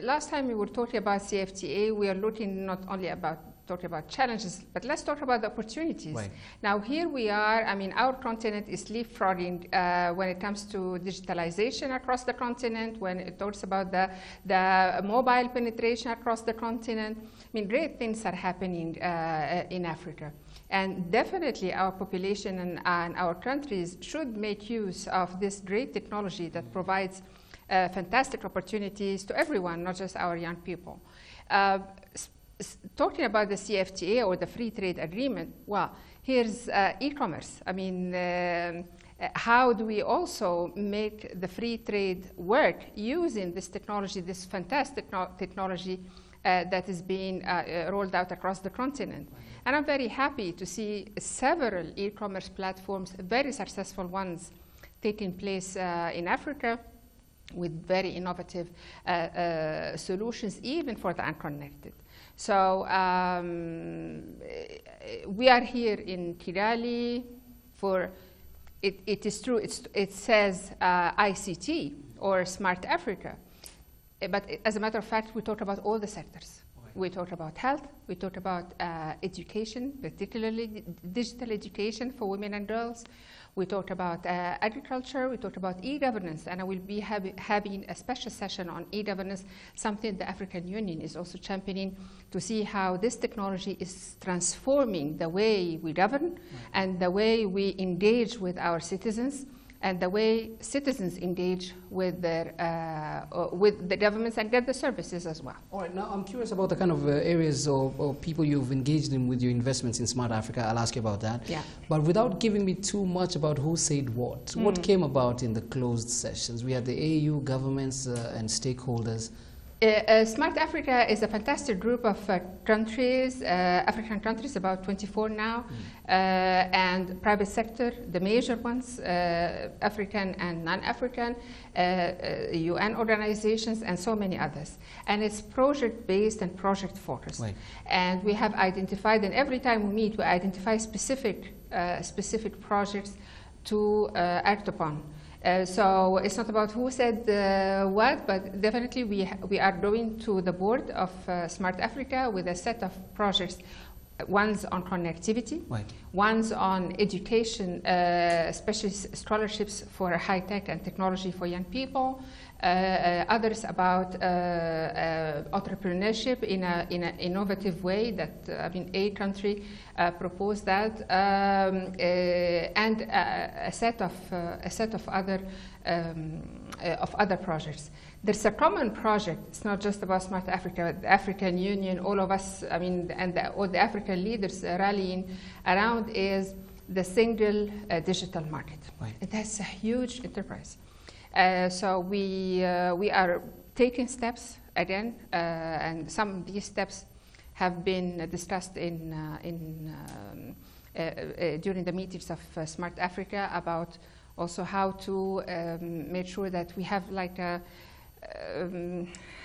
last time we were talking about CFTA, we are looking not only talking about challenges, but let's talk about the opportunities. Right. Now here we are, I mean, our continent is leapfrogging when it comes to digitalization across the continent, when it talks about the mobile penetration across the continent. I mean, great things are happening in Africa. And definitely our population and our countries should make use of this great technology that provides fantastic opportunities to everyone, not just our young people. Talking about the CFTA or the free trade agreement, well, here's e-commerce. I mean, how do we also make the free trade work using this technology, this fantastic technology that is being rolled out across the continent? And I'm very happy to see several e-commerce platforms, very successful ones, taking place in Africa with very innovative solutions, even for the unconnected. So we are here in Kigali for, it is true, it says ICT or Smart Africa. But as a matter of fact, we talk about all the sectors. We talk about health, we talk about education, particularly digital education for women and girls. We talked about agriculture, we talked about e-governance, and I will be having a special session on e-governance, something the African Union is also championing, to see how this technology is transforming the way we govern and the way we engage with our citizens, and the way citizens engage with the governments and get the services as well. All right, now I'm curious about the kind of areas or people you've engaged in with your investments in Smart Africa. I'll ask you about that. Yeah. But without giving me too much about who said what came about in the closed sessions? We had the AU, governments and stakeholders. Smart Africa is a fantastic group of countries, African countries, about 24 now, and private sector, the major ones, African and non-African, UN organizations, and so many others. And it's project-based and project-focused. Right. And we have identified, and every time we meet, we identify specific projects to act upon. So it's not about who said what, but definitely we are going to the board of Smart Africa with a set of projects. One's on connectivity, right. One's on education, especially scholarships for high-tech and technology for young people. Others about entrepreneurship in an innovative way that, I mean, a country proposed that, and a set of other projects. There's a common project. It's not just about Smart Africa. The African Union, all of us, I mean, and all the African leaders rallying around is the single digital market. Right. And that's a huge enterprise. So we are taking steps again, and some of these steps have been discussed during the meetings of Smart Africa about also how to make sure that we have like a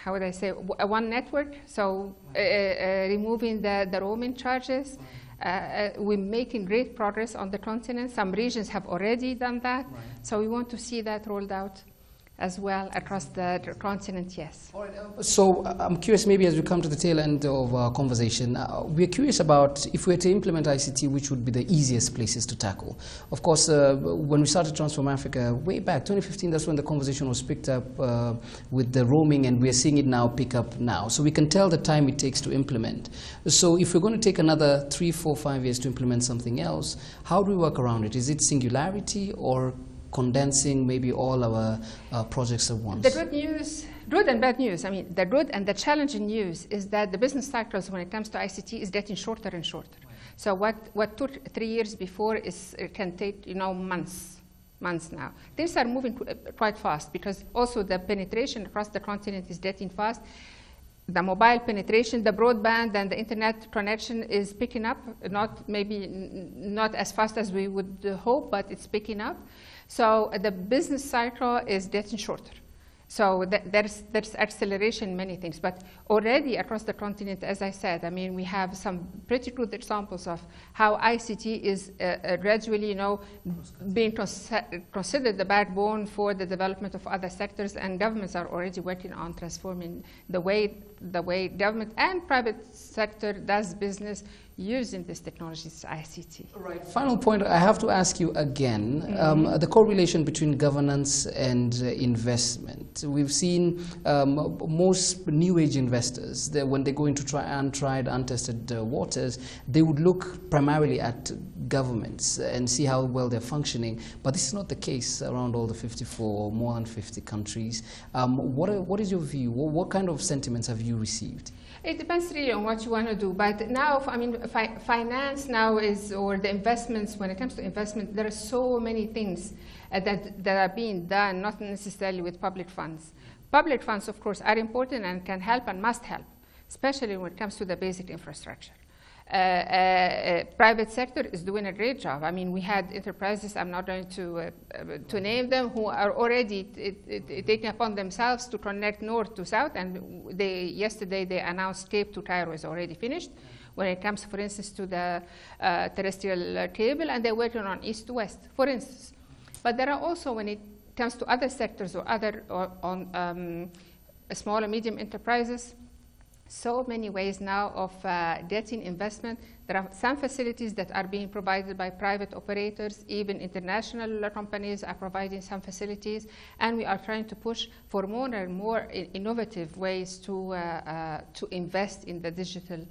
how would I say, one network, so removing the roaming charges. We're making great progress on the continent. Some regions have already done that, so we want to see that rolled out as well across the continent, yes. All right, so I'm curious, maybe as we come to the tail end of our conversation, we're curious about if we were to implement ICT, which would be the easiest places to tackle. Of course, when we started Transform Africa, way back, 2015, that's when the conversation was picked up with the roaming, and we're seeing it now pick up now. So we can tell the time it takes to implement. So if we're going to take another 3, 4, 5 years to implement something else, how do we work around it? Is it singularity or condensing maybe all our projects at once? The good news, good and bad news. I mean, the good and the challenging news is that the business cycles when it comes to ICT is getting shorter and shorter. Right. So what took 3 years before can take, you know, months now. Things are moving quite fast because also the penetration across the continent is getting fast. The mobile penetration, the broadband and the internet connection is picking up, maybe not as fast as we would hope, but it's picking up. So the business cycle is getting shorter. So there's acceleration in many things, but already across the continent, as I said, I mean, we have some pretty good examples of how ICT is gradually, you know, being considered the backbone for the development of other sectors, and governments are already working on transforming the way government and private sector does business using this technology, ICT. Right. Final point, I have to ask you again, the correlation between governance and investment. We've seen most new age investors, when they go into untried, untested waters, they would look primarily at governments and see how well they're functioning, but this is not the case around all the 54 or more than 50 countries. What is your view? What kind of sentiments have you received? It depends really on what you want to do, but now, I mean, finance now is, or the investments, when it comes to investment, there are so many things that are being done, not necessarily with public funds. Public funds, of course, are important and can help and must help, especially when it comes to the basic infrastructure. Private sector is doing a great job. I mean, we had enterprises, I'm not going to name them, who are already taking upon themselves to connect north to south, and yesterday they announced Cape to Cairo is already finished when it comes, for instance, to the terrestrial cable, and they're working on east to west, for instance. But there are also, when it comes to other sectors or small and medium enterprises, so many ways now of getting investment. There are some facilities that are being provided by private operators, even international companies are providing some facilities, and we are trying to push for more and more innovative ways to invest in the digital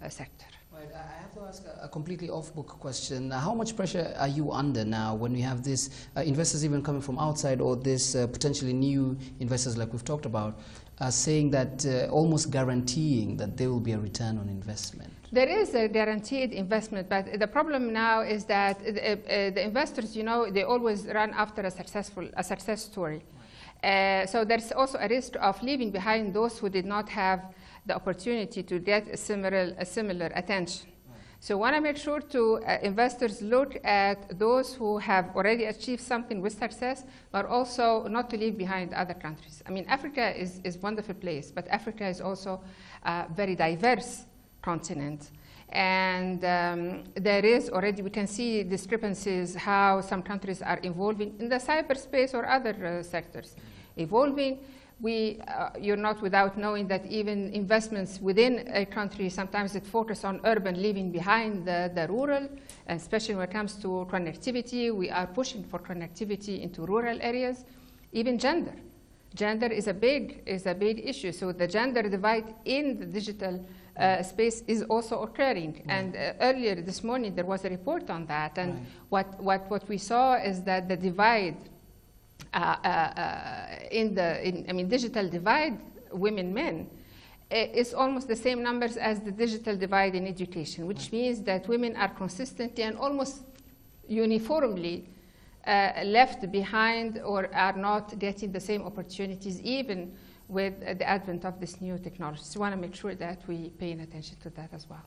sector. Right. I have to ask a completely off-book question. How much pressure are you under now when we have these investors even coming from outside, or this potentially new investors like we've talked about, saying that almost guaranteeing that there will be a return on investment? There is a guaranteed investment, but the problem now is that the investors, you know, they always run after a success story. So there's also a risk of leaving behind those who did not have the opportunity to get a similar attention. So we want to make sure to investors look at those who have already achieved something with success, but also not to leave behind other countries. I mean, Africa is a wonderful place, but Africa is also a very diverse continent. And there is already, we can see discrepancies how some countries are evolving in the cyberspace or other sectors. Evolving, you're not without knowing that even investments within a country, sometimes it focuses on urban, leaving behind the rural, and especially when it comes to connectivity. We are pushing for connectivity into rural areas. Even gender. Gender is a big issue. So the gender divide in the digital space is also occurring. And earlier this morning there was a report on that. And what we saw is that the divide digital divide, women-men, is almost the same numbers as the digital divide in education, which means that women are consistently and almost uniformly left behind or are not getting the same opportunities, even with the advent of this new technology. So we want to make sure that we pay attention to that as well.